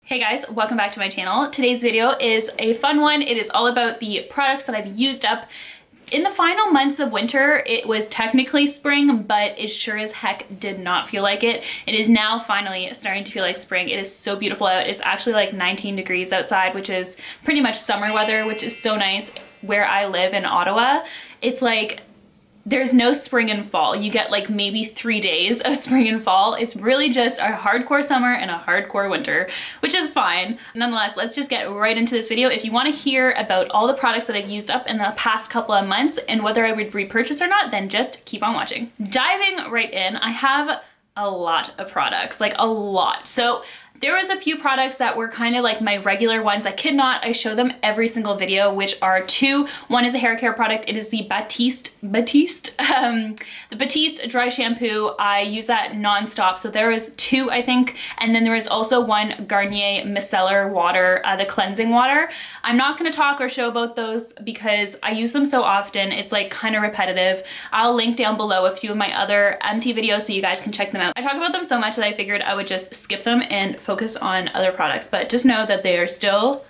Hey guys, welcome back to my channel. Today's video is a fun one. It is all about the products that I've used up in the final months of winter. It was technically spring, but it sure as heck did not feel like it. It is now finally starting to feel like spring. It is so beautiful out. It's actually like 19 degrees outside, which is pretty much summer weather, which is so nice. Where I live in Ottawa, it's like there's no spring and fall. You get like maybe 3 days of spring and fall. It's really just a hardcore summer and a hardcore winter, which is fine. Nonetheless, let's just get right into this video. If you want to hear about all the products that I've used up in the past couple of months and whether I would repurchase or not, then just keep on watching. Diving right in, I have a lot of products, like a lot. So there was a few products that were kind of like my regular ones. I kid not, I show them every single video, which are two. One is a hair care product. It is the Batiste dry shampoo. I use that nonstop. So there was two, I think. And then there was also one Garnier micellar water, the cleansing water. I'm not going to talk or show about those because I use them so often. It's like kind of repetitive. I'll link down below a few of my other empty videos so you guys can check them out. I talk about them so much that I figured I would just skip them and focus on other products, but just know that they are still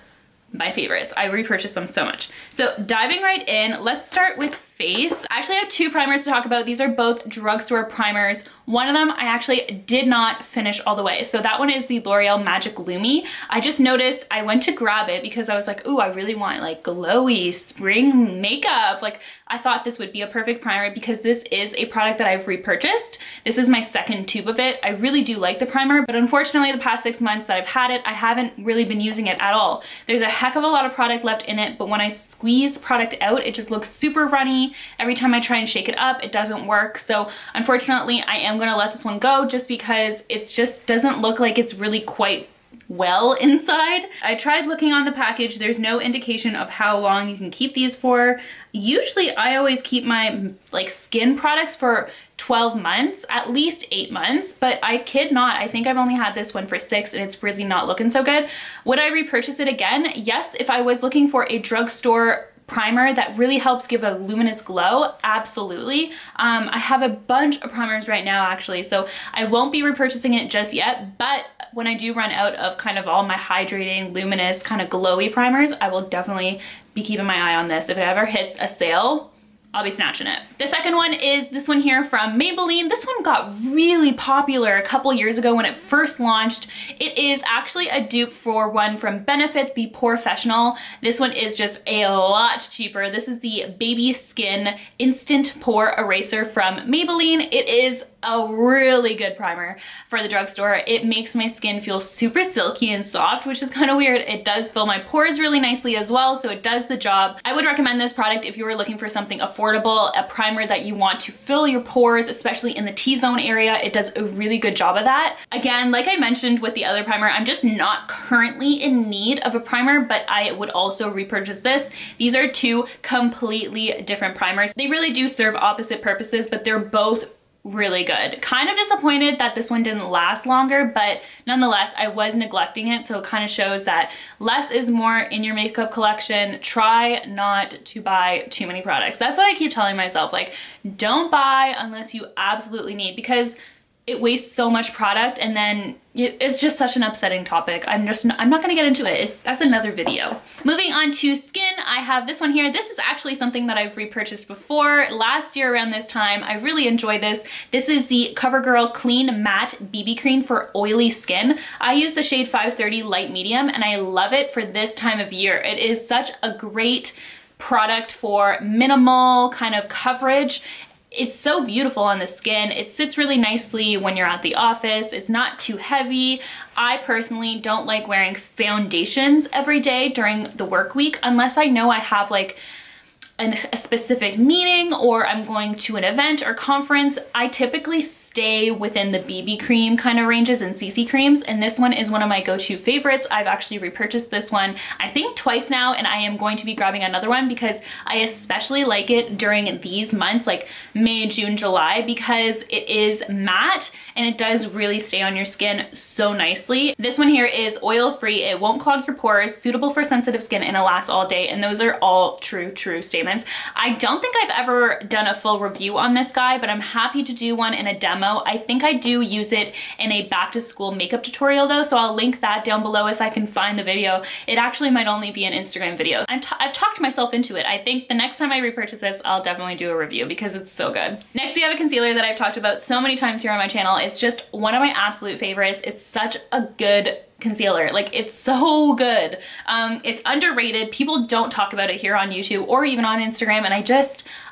my favorites. I repurchase them so much. So diving right in, let's start with face. I actually have two primers to talk about. These are both drugstore primers. One of them I actually did not finish all the way. So that one is the L'Oreal Magic Lumi. I just noticed I went to grab it because I was like, ooh, I really want like glowy spring makeup. Like I thought this would be a perfect primer because this is a product that I've repurchased. This is my second tube of it. I really do like the primer, but unfortunately the past 6 months that I've had it, I haven't really been using it at all. There's a heck of a lot of product left in it, but when I squeeze product out, it just looks super runny. Every time I try and shake it up, it doesn't work. So unfortunately, I am gonna let this one go just because it just doesn't look like it's really quite well inside. I tried looking on the package. There's no indication of how long you can keep these for. Usually I always keep my like skin products for 12 months, at least 8 months, but I kid not, I think I've only had this one for 6 and it's really not looking so good. Would I repurchase it again? Yes, if I was looking for a drugstore primer that really helps give a luminous glow, absolutely. I have a bunch of primers right now actually, so I won't be repurchasing it just yet, but when I do run out of kind of all my hydrating, luminous, kind of glowy primers, I will definitely be keeping my eye on this. If it ever hits a sale, I'll be snatching it. The second one is this one here from Maybelline. This one got really popular a couple years ago when it first launched. It is actually a dupe for one from Benefit, the Porefessional. This one is just a lot cheaper. This is the Baby Skin Instant Pore Eraser from Maybelline. It is a really good primer for the drugstore. It makes my skin feel super silky and soft, which is kind of weird. It does fill my pores really nicely as well, so it does the job. I would recommend this product if you were looking for something affordable, a primer that you want to fill your pores, especially in the T-zone area. It does a really good job of that. Again, like I mentioned with the other primer, I'm just not currently in need of a primer, but I would also repurchase this. These are two completely different primers. They really do serve opposite purposes, but they're both really good. Kind of disappointed that this one didn't last longer, but nonetheless, I was neglecting it, so it kind of shows that less is more in your makeup collection. Try not to buy too many products. That's what I keep telling myself, like, don't buy unless you absolutely need, because it wastes so much product and then it's just such an upsetting topic. I'm not gonna get into it. That's another video. Moving on to skin, I have this one here. This is actually something that I've repurchased before. Last year around this time, I really enjoyed this. This is the CoverGirl Clean Matte BB Cream for oily skin. I use the shade 530 Light Medium and I love it for this time of year. It is such a great product for minimal kind of coverage. It's so beautiful on the skin. It sits really nicely when you're at the office. It's not too heavy. I personally don't like wearing foundations every day during the work week unless I know I have like a specific meeting or I'm going to an event or conference. I typically stay within the BB cream kind of ranges and CC creams, and this one is one of my go-to favorites. I've actually repurchased this one I think twice now, and I am going to be grabbing another one because I especially like it during these months like May, June, July, because it is matte and it does really stay on your skin so nicely. This one here is oil-free. It won't clog your pores, suitable for sensitive skin, and it lasts all day, and those are all true statements. statements. I don't think I've ever done a full review on this guy, but I'm happy to do one in a demo. I think I do use it in a back to school makeup tutorial though, so I'll link that down below if I can find the video. It actually might only be an Instagram video. I've talked myself into it. I think the next time I repurchase this, I'll definitely do a review because it's so good. Next, we have a concealer that I've talked about so many times here on my channel. It's just one of my absolute favorites. It's such a good concealer. Like, it's so good. It's underrated. People don't talk about it here on YouTube or even on Instagram, and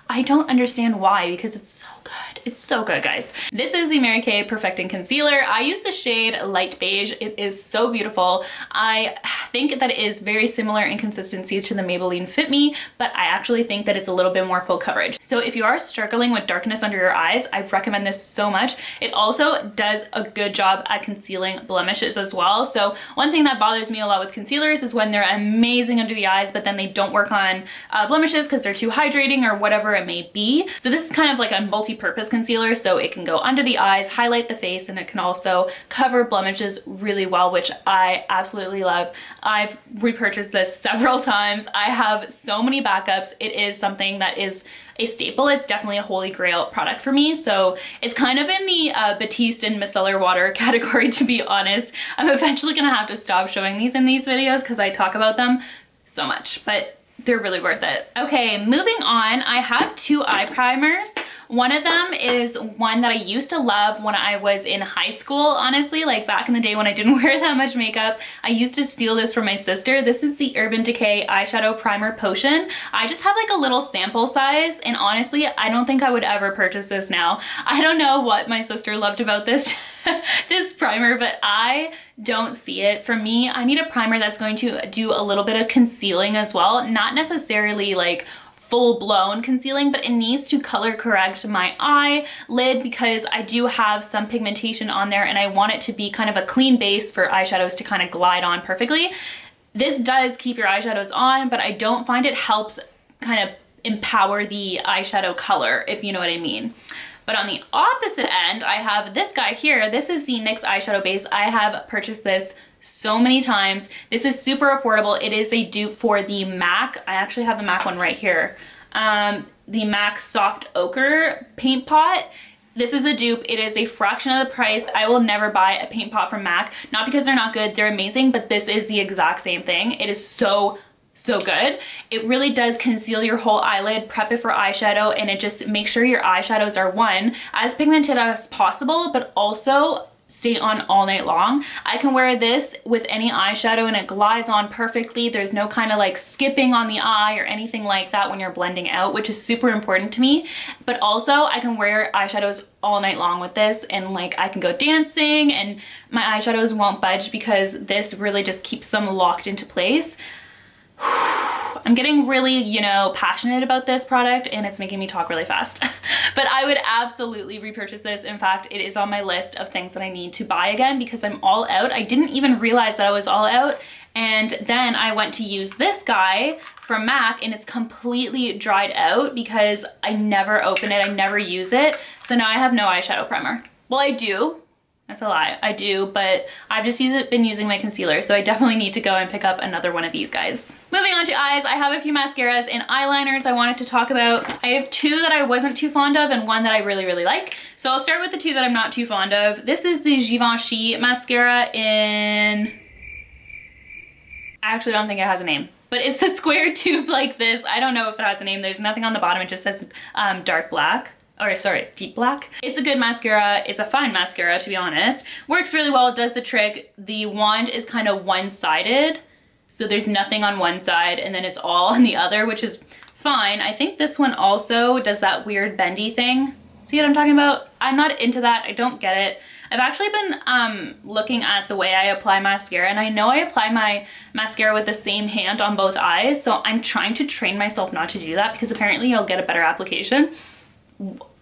I don't understand why, because it's so good. It's so good, guys. This is the Mary Kay Perfecting Concealer. I use the shade Light Beige. It is so beautiful. I think that it is very similar in consistency to the Maybelline Fit Me, but I actually think that it's a little bit more full coverage. So if you are struggling with darkness under your eyes, I recommend this so much. It also does a good job at concealing blemishes as well. So one thing that bothers me a lot with concealers is when they're amazing under the eyes, but then they don't work on blemishes because they're too hydrating or whatever it may be. So this is kind of like a multi-purpose concealer, so it can go under the eyes, highlight the face, and it can also cover blemishes really well, which I absolutely love. I've repurchased this several times. I have so many backups. It is something that is a staple. It's definitely a holy grail product for me. So it's kind of in the Batiste and micellar water category, to be honest. I'm eventually gonna have to stop showing these in these videos because I talk about them so much, but they're really worth it. Okay, moving on, I have two eye primers. One of them is one that I used to love when I was in high school, honestly, like back in the day when I didn't wear that much makeup. I used to steal this from my sister. This is the Urban Decay Eyeshadow Primer Potion. I just have like a little sample size, and honestly, I don't think I would ever purchase this now. I don't know what my sister loved about this, this primer, but I don't see it. For me, I need a primer that's going to do a little bit of concealing as well, not necessarily like full-blown concealing, but it needs to color correct my eyelid because I do have some pigmentation on there and I want it to be kind of a clean base for eyeshadows to kind of glide on perfectly. This does keep your eyeshadows on, but I don't find it helps kind of empower the eyeshadow color, if you know what I mean. But on the opposite end, I have this guy here. This is the NYX eyeshadow base. I have purchased this so many times. This is super affordable. It is a dupe for the MAC. I actually have the MAC one right here. The MAC Soft Ochre paint pot. This is a dupe. It is a fraction of the price. I will never buy a paint pot from MAC. Not because they're not good, they're amazing, but this is the exact same thing. It is so good. It really does conceal your whole eyelid, prep it for eyeshadow, and it just makes sure your eyeshadows are, one, as pigmented as possible, but also stay on all night long. I can wear this with any eyeshadow and it glides on perfectly. There's no kind of like skipping on the eye or anything like that when you're blending out, which is super important to me. But also I can wear eyeshadows all night long with this, and like I can go dancing and my eyeshadows won't budge because this really just keeps them locked into place. I'm getting really, you know, passionate about this product and it's making me talk really fast. But I would absolutely repurchase this. In fact, it is on my list of things that I need to buy again because I'm all out. I didn't even realize that I was all out. And then I went to use this guy from MAC and it's completely dried out because I never open it, I never use it. So now I have no eyeshadow primer. Well, I do. That's a lie. I do, but I've just been using my concealer, so I definitely need to go and pick up another one of these guys. Moving on to eyes, I have a few mascaras and eyeliners I wanted to talk about. I have two that I wasn't too fond of and one that I really like. So I'll start with the two that I'm not too fond of. This is the Givenchy mascara in... I actually don't think it has a name, but it's the square tube like this. I don't know if it has a name. There's nothing on the bottom. It just says dark black. Or sorry, deep black. It's a good mascara. It's a fine mascara, to be honest. Works really well, it does the trick. The wand is kind of one-sided, so there's nothing on one side and then it's all on the other, which is fine. I think this one also does that weird bendy thing. See what I'm talking about? I'm not into that, I don't get it. I've actually been looking at the way I apply mascara, and I know I apply my mascara with the same hand on both eyes, so I'm trying to train myself not to do that because apparently you'll get a better application.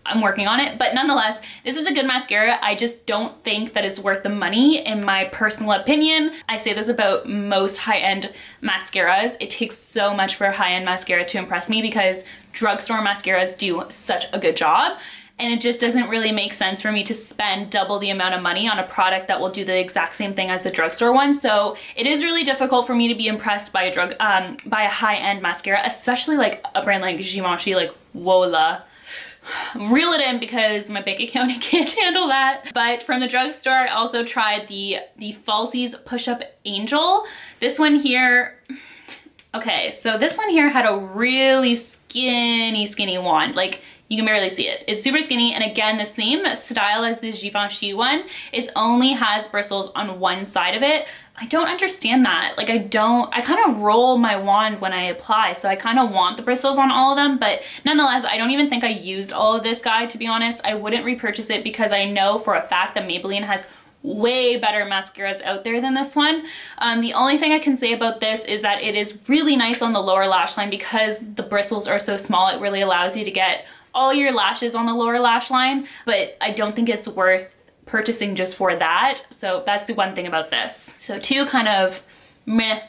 I'm working on it, but nonetheless, this is a good mascara. I just don't think that it's worth the money in my personal opinion. I say this about most high-end mascaras. It takes so much for a high-end mascara to impress me because drugstore mascaras do such a good job. and it just doesn't really make sense for me to spend double the amount of money on a product that will do the exact same thing as the drugstore one. So it is really difficult for me to be impressed by a high-end mascara, especially like a brand like Givenchy, like Wola. Reel it in because my bank account can't handle that. But from the drugstore, I also tried the Falsies Push-Up Angel. This one here, okay, so this one here had a really skinny wand. Like, you can barely see it. It's super skinny, and again, the same style as the Givenchy one. It only has bristles on one side of it. I don't understand that. Like, I kind of roll my wand when I apply, so I kind of want the bristles on all of them, but nonetheless, I don't even think I used all of this guy, to be honest. I wouldn't repurchase it because I know for a fact that Maybelline has way better mascaras out there than this one. The only thing I can say about this is that it is really nice on the lower lash line because the bristles are so small. It really allows you to get all your lashes on the lower lash line, but I don't think it's worth purchasing just for that. So that's the one thing about this. So two kind of meh.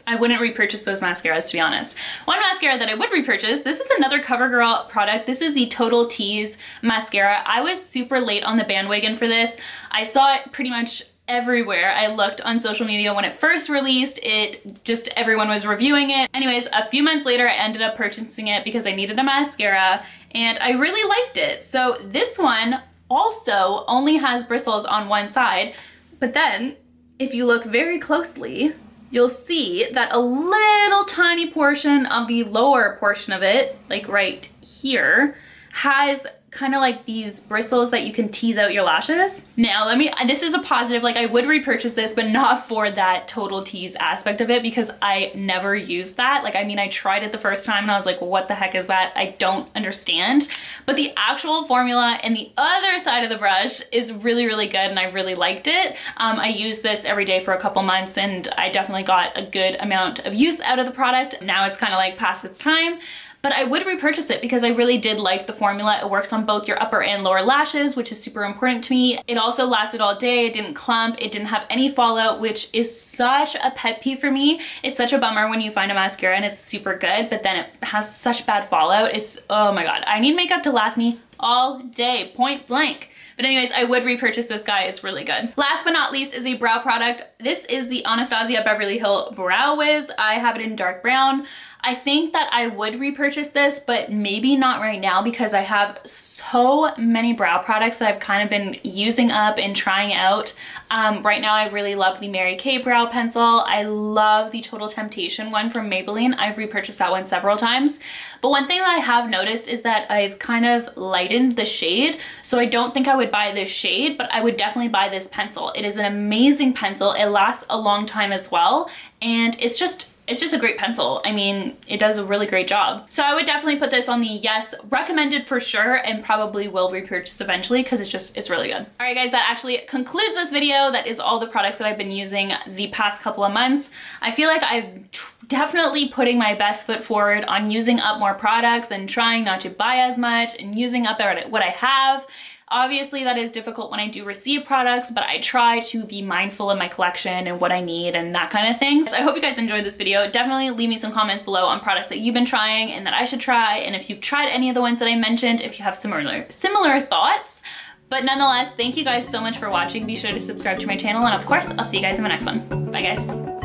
I wouldn't repurchase those mascaras, to be honest. One mascara that I would repurchase, this is another CoverGirl product. This is the Total Tease mascara. I was super late on the bandwagon for this. I saw it pretty much everywhere. I looked on social media when it first released. Everyone was reviewing it. Anyways, a few months later, I ended up purchasing it because I needed a mascara and I really liked it. So this one also only has bristles on one side, but then if you look very closely, you'll see that a little tiny portion of the lower portion of it, like right here, has kind of like these bristles that you can tease out your lashes. Now this is a positive, like I would repurchase this, but not for that Total Tease aspect of it because I never used that. Like, I mean, I tried it the first time and I was like, what the heck is that? I don't understand. But the actual formula and the other side of the brush is really, really good and I really liked it. I used this every day for a couple months and I definitely got a good amount of use out of the product. Now it's kind of like past its time. But I would repurchase it because I really did like the formula. It works on both your upper and lower lashes, which is super important to me. It also lasted all day. It didn't clump. It didn't have any fallout, which is such a pet peeve for me. It's such a bummer when you find a mascara and it's super good, but then it has such bad fallout. Oh my God. I need makeup to last me all day, point blank. But anyways, I would repurchase this guy. It's really good. Last but not least is a brow product. This is the Anastasia Beverly Hills Brow Wiz. I have it in dark brown. I think that I would repurchase this, but maybe not right now because I have so many brow products that I've kind of been using up and trying out. Right now, I really love the Mary Kay brow pencil. I love the Total Temptation one from Maybelline. I've repurchased that one several times. But one thing that I have noticed is that I've kind of lightened the shade. So I don't think I would buy this shade, but I would definitely buy this pencil. It is an amazing pencil. It lasts a long time as well. And it's just a great pencil. I mean, it does a really great job. So I would definitely put this on the yes, recommended for sure, and probably will repurchase eventually because it's really good. All right, guys, that actually concludes this video. That is all the products that I've been using the past couple of months. I feel like I'm definitely putting my best foot forward on using up more products and trying not to buy as much and using up what I have. Obviously, that is difficult when I do receive products, but I try to be mindful of my collection and what I need and that kind of thing. So I hope you guys enjoyed this video. Definitely leave me some comments below on products that you've been trying and that I should try. And if you've tried any of the ones that I mentioned, if you have similar thoughts. But nonetheless, thank you guys so much for watching. Be sure to subscribe to my channel. And of course, I'll see you guys in my next one. Bye, guys.